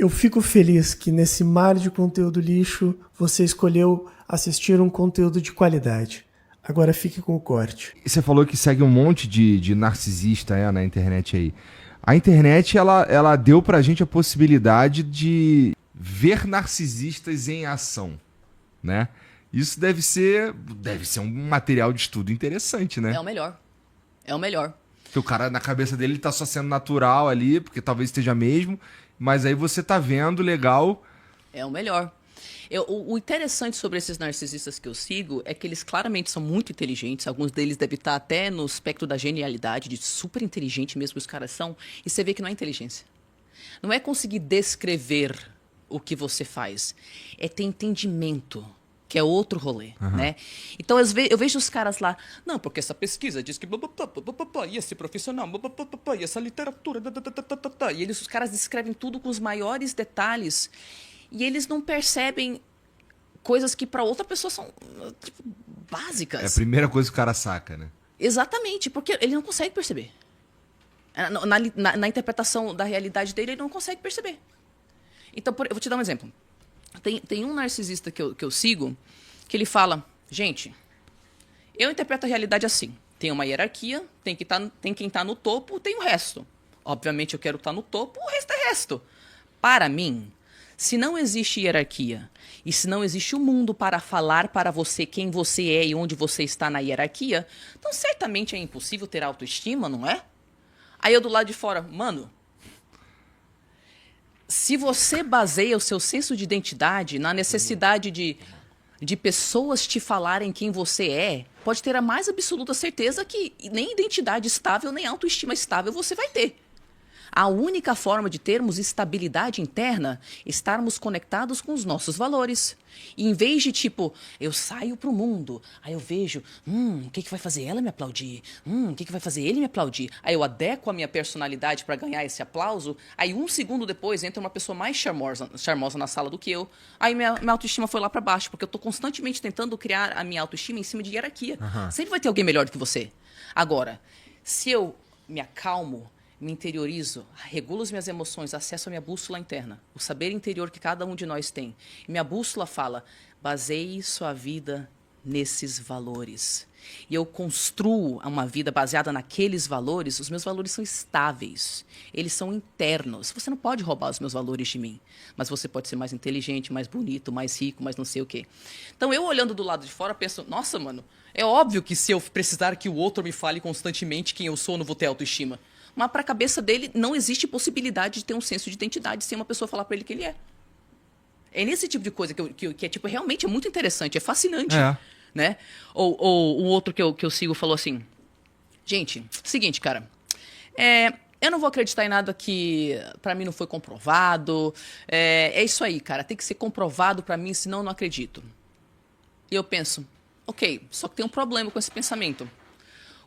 Eu fico feliz que nesse mar de conteúdo lixo você escolheu assistir um conteúdo de qualidade. Agora fique com o corte. E você falou que segue um monte de narcisista na internet aí. A internet, ela deu pra gente a possibilidade de ver narcisistas em ação, né? Isso deve ser um material de estudo interessante, né? É o melhor. É o melhor. Porque o cara, na cabeça dele, ele tá só sendo natural ali, porque talvez esteja mesmo, mas aí você tá vendo, legal. É o melhor. O interessante sobre esses narcisistas que eu sigo é que eles claramente são muito inteligentes. Alguns deles devem estar até no espectro da genialidade, de super inteligente mesmo os caras são. E você vê que não é inteligência. Não é conseguir descrever o que você faz. É ter entendimento, que é outro rolê, né? Então eu vejo os caras lá, não, porque essa pesquisa diz que e esse profissional, e essa literatura, e os caras descrevem tudo com os maiores detalhes. E eles não percebem coisas que para outra pessoa são tipo, básicas. É a primeira coisa que o cara saca, né? Exatamente, porque ele não consegue perceber. Na interpretação da realidade dele, ele não consegue perceber. Então, eu vou te dar um exemplo. Tem um narcisista que eu sigo que ele fala, gente, eu interpreto a realidade assim. Tem uma hierarquia, tem quem tá no topo, tem o resto. Obviamente eu quero estar no topo, o resto é resto. Para mim, se não existe hierarquia e se não existe o mundo para falar para você quem você é e onde você está na hierarquia, então certamente é impossível ter autoestima, não é? Aí eu do lado de fora, mano, se você baseia o seu senso de identidade na necessidade de pessoas te falarem quem você é, pode ter a mais absoluta certeza que nem identidade estável, nem autoestima estável você vai ter. A única forma de termos estabilidade interna é estarmos conectados com os nossos valores. E em vez de, tipo, eu saio pro mundo, aí eu vejo, o que vai fazer ela me aplaudir? O que vai fazer ele me aplaudir? Aí eu adequo a minha personalidade para ganhar esse aplauso, aí um segundo depois entra uma pessoa mais charmosa na sala do que eu, aí minha autoestima foi lá para baixo, porque eu tô constantemente tentando criar a minha autoestima em cima de hierarquia. Sempre vai ter alguém melhor do que você. Agora, se eu me acalmo, me interiorizo, regulo as minhas emoções, acesso a minha bússola interna, o saber interior que cada um de nós tem. E minha bússola fala, baseie sua vida nesses valores. E eu construo uma vida baseada naqueles valores, os meus valores são estáveis, eles são internos. Você não pode roubar os meus valores de mim, mas você pode ser mais inteligente, mais bonito, mais rico, mais não sei o quê. Então eu olhando do lado de fora penso, nossa, mano, é óbvio que se eu precisar que o outro me fale constantemente quem eu sou, eu não vou ter autoestima. Mas para a cabeça dele não existe possibilidade de ter um senso de identidade sem uma pessoa falar para ele que ele é. É nesse tipo de coisa que é tipo, realmente é muito interessante, é fascinante. Né? Ou um outro que eu sigo falou assim, gente, seguinte, cara, eu não vou acreditar em nada que para mim não foi comprovado, é isso aí, cara, tem que ser comprovado para mim, senão eu não acredito. E eu penso, ok, só que tem um problema com esse pensamento.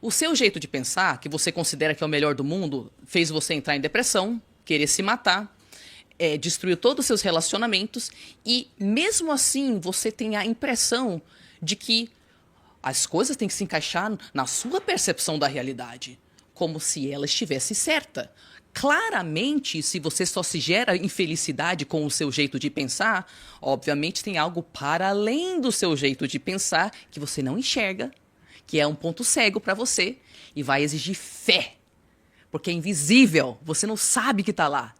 O seu jeito de pensar, que você considera que é o melhor do mundo, fez você entrar em depressão, querer se matar, destruiu todos os seus relacionamentos e, mesmo assim, você tem a impressão de que as coisas têm que se encaixar na sua percepção da realidade, como se ela estivesse certa. Claramente, se você só se gera infelicidade com o seu jeito de pensar, obviamente tem algo para além do seu jeito de pensar que você não enxerga, que é um ponto cego para você e vai exigir fé, porque é invisível, você não sabe que está lá,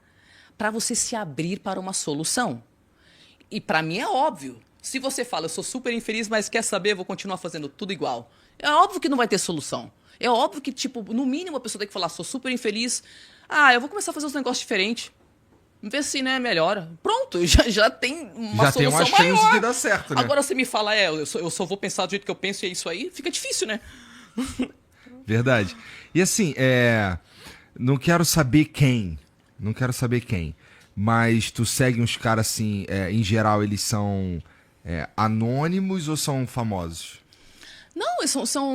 para você se abrir para uma solução. E para mim é óbvio, se você fala, eu sou super infeliz, mas quer saber, vou continuar fazendo tudo igual, é óbvio que não vai ter solução. É óbvio que, tipo, no mínimo a pessoa tem que falar, sou super infeliz, eu vou começar a fazer uns negócios diferentes. Ver se, né, melhora. Pronto, já tem uma solução maior. Já tem uma chance de dar certo, né? Agora você me fala, eu só vou pensar do jeito que eu penso e é isso aí, fica difícil, né? Verdade. E assim, não quero saber quem, mas tu segue uns caras assim, em geral eles são anônimos ou são famosos? Não,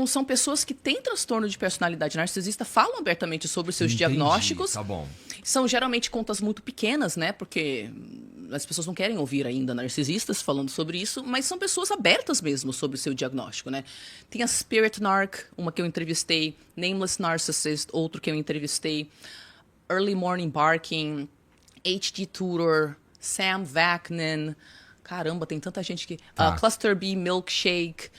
são pessoas que têm transtorno de personalidade narcisista, falam abertamente sobre os seus diagnósticos. Tá bom. São geralmente contas muito pequenas, né? Porque as pessoas não querem ouvir ainda narcisistas falando sobre isso, mas são pessoas abertas mesmo sobre o seu diagnóstico, né? Tem a Spirit Narc, uma que eu entrevistei, Nameless Narcissist, outro que eu entrevistei, Early Morning Barking, H.D. Tudor, Sam Vaknin. Caramba, tem tanta gente que... Tá. Cluster B Milkshake.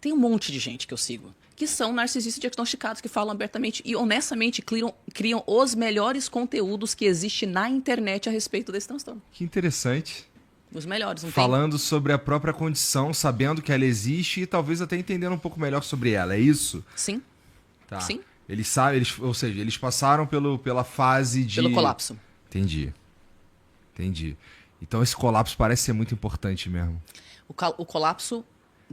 Tem um monte de gente que eu sigo. Que são narcisistas diagnosticados, que falam abertamente e honestamente criam os melhores conteúdos que existem na internet a respeito desse transtorno. Que interessante. Os melhores, não Falando sobre a própria condição, sabendo que ela existe e talvez até entendendo um pouco melhor sobre ela, é isso? tem? Sim, Tá. sim. Eles sabem, ou seja, eles passaram pela fase de... Pelo colapso. Entendi. Então esse colapso parece ser muito importante mesmo. O colapso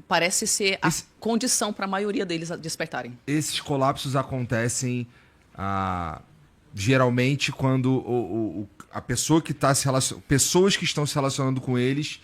parece ser a condição para a maioria deles despertarem. Esses colapsos acontecem geralmente quando a pessoa que está se relacionando... Pessoas que estão se relacionando com eles...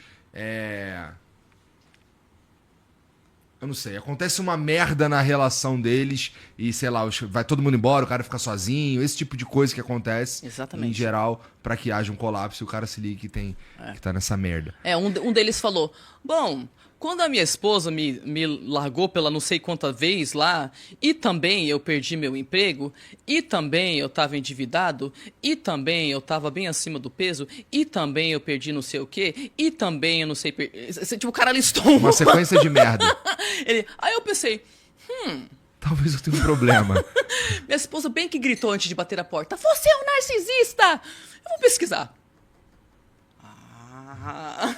Eu não sei, acontece uma merda na relação deles e, sei lá, vai todo mundo embora, o cara fica sozinho, esse tipo de coisa que acontece Exatamente. em geral pra que haja um colapso e o cara se ligue que tá nessa merda. Um deles falou, bom, quando a minha esposa me largou pela não sei quanta vez lá, e também eu perdi meu emprego, e também eu tava endividado, e também eu tava bem acima do peso, e também eu perdi não sei o quê, e também eu não sei... Tipo, o cara listou Uma sequência de merda. Aí eu pensei, Talvez eu tenha um problema. minha esposa bem que gritou antes de bater a porta, você é um narcisista! Eu vou pesquisar.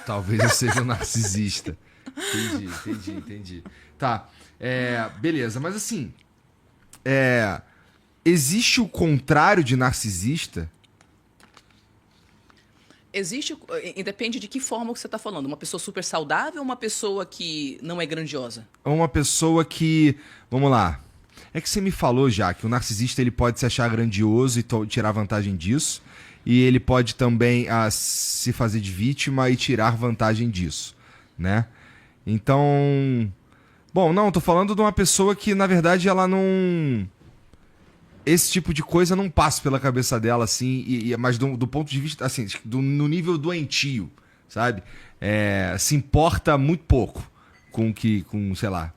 Talvez eu seja um narcisista. Entendi. Tá, beleza, mas assim... existe o contrário de narcisista? Existe, depende de que forma que você está falando. Uma pessoa super saudável ou uma pessoa que não é grandiosa? Ou uma pessoa que... Vamos lá. É que você me falou já que o narcisista ele pode se achar grandioso e tirar vantagem disso. E ele pode também se fazer de vítima e tirar vantagem disso, né? Então... Bom, não, tô falando de uma pessoa que, na verdade, ela não... Esse tipo de coisa não passa pela cabeça dela, assim, mas do ponto de vista, assim, no nível doentio, sabe? Se importa muito pouco sei lá.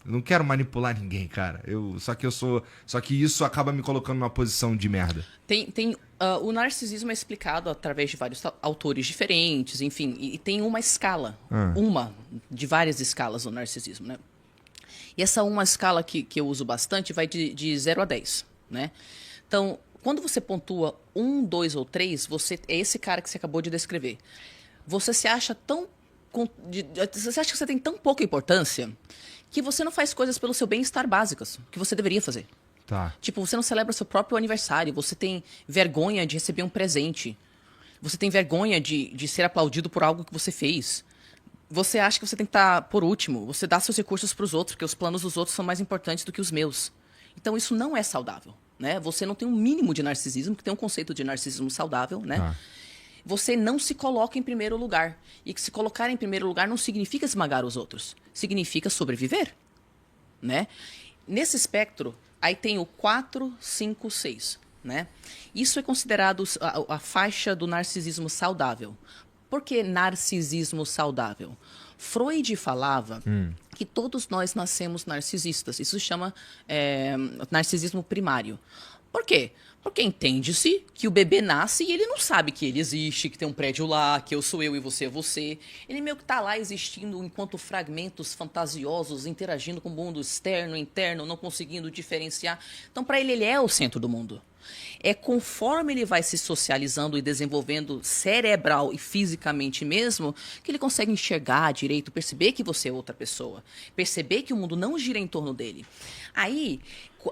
Eu não quero manipular ninguém, cara. Só que isso acaba me colocando numa posição de merda. O narcisismo é explicado através de vários autores diferentes, enfim, e tem uma escala, uma de várias escalas do narcisismo, né? E essa uma escala que eu uso bastante vai de 0 a 10, né? Então, quando você pontua 1, 2 ou 3, você é esse cara que você acabou de descrever. Você se acha você acha que você tem tão pouca importância que você não faz coisas pelo seu bem-estar básicas, que você deveria fazer. Tá. Tipo, você não celebra seu próprio aniversário, você tem vergonha de receber um presente, você tem vergonha de ser aplaudido por algo que você fez. Você acha que você tem que estar por último, você dá seus recursos para os outros, porque os planos dos outros são mais importantes do que os meus. Então isso não é saudável, né? Você não tem um mínimo de narcisismo, que tem um conceito de narcisismo saudável, né? Tá. Você não se coloca em primeiro lugar. E que se colocar em primeiro lugar não significa esmagar os outros. Significa sobreviver, né? Nesse espectro, aí tem o 4, 5, 6, né? Isso é considerado a faixa do narcisismo saudável. Por que narcisismo saudável? Freud falava que todos nós nascemos narcisistas. Isso se chama narcisismo primário. Por quê? Porque entende-se que o bebê nasce e ele não sabe que ele existe, que tem um prédio lá, que eu sou eu e você é você. Ele meio que está lá existindo enquanto fragmentos fantasiosos, interagindo com o mundo externo, interno, não conseguindo diferenciar. Então, para ele é o centro do mundo. É conforme ele vai se socializando e desenvolvendo cerebral e fisicamente mesmo, que ele consegue enxergar direito, perceber que você é outra pessoa, perceber que o mundo não gira em torno dele. Aí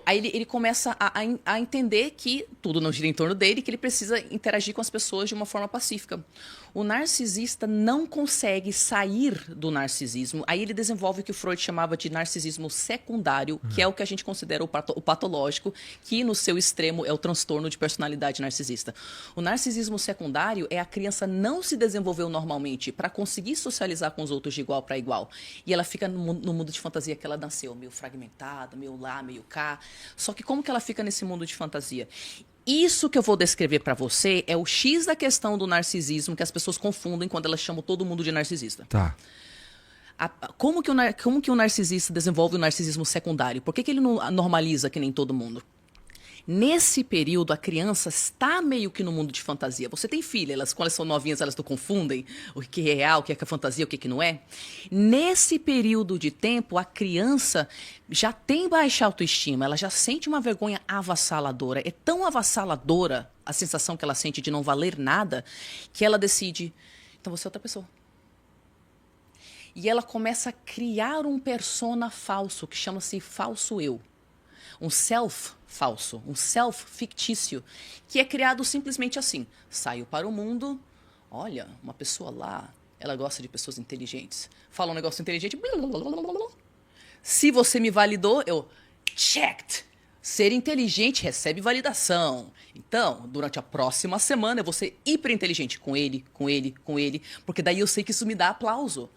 ele começa a entender que tudo não gira em torno dele, que ele precisa interagir com as pessoas de uma forma pacífica. O narcisista não consegue sair do narcisismo. Aí ele desenvolve o que o Freud chamava de narcisismo secundário, que é o que a gente considera o patológico, que no seu extremo é o transtorno de personalidade narcisista. O narcisismo secundário é a criança não se desenvolveu normalmente para conseguir socializar com os outros de igual para igual. E ela fica no mundo de fantasia que ela nasceu, meio fragmentada, meio lá, meio cá. Só que como que ela fica nesse mundo de fantasia? Isso que eu vou descrever para você é o X da questão do narcisismo que as pessoas confundem quando elas chamam todo mundo de narcisista. Tá. Como que o narcisista desenvolve o narcisismo secundário? Por que ele não normaliza que nem todo mundo? Nesse período, a criança está meio que no mundo de fantasia. Você tem filha, quando elas são novinhas, elas não confundem o que é real, o que é fantasia, o que não é. Nesse período de tempo, a criança já tem baixa autoestima, ela já sente uma vergonha avassaladora. É tão avassaladora a sensação que ela sente de não valer nada, que ela decide, então você é outra pessoa. E ela começa a criar um persona falso, que chama-se falso eu. Um self falso, um self fictício, que é criado simplesmente assim. Saio para o mundo, olha, uma pessoa lá, ela gosta de pessoas inteligentes. Fala um negócio inteligente, blá, blá, blá, blá, blá. Se você me validou, eu checked. Ser inteligente recebe validação. Então, durante a próxima semana, eu vou ser hiper inteligente com ele, porque daí eu sei que isso me dá aplauso.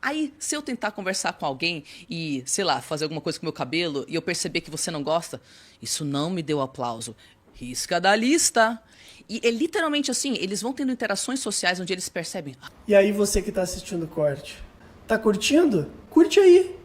Aí, se eu tentar conversar com alguém e, sei lá, fazer alguma coisa com o meu cabelo e eu perceber que você não gosta, isso não me deu aplauso. Risca da lista. E é literalmente assim, eles vão tendo interações sociais onde eles percebem. E aí você que tá assistindo o corte, tá curtindo? Curte aí.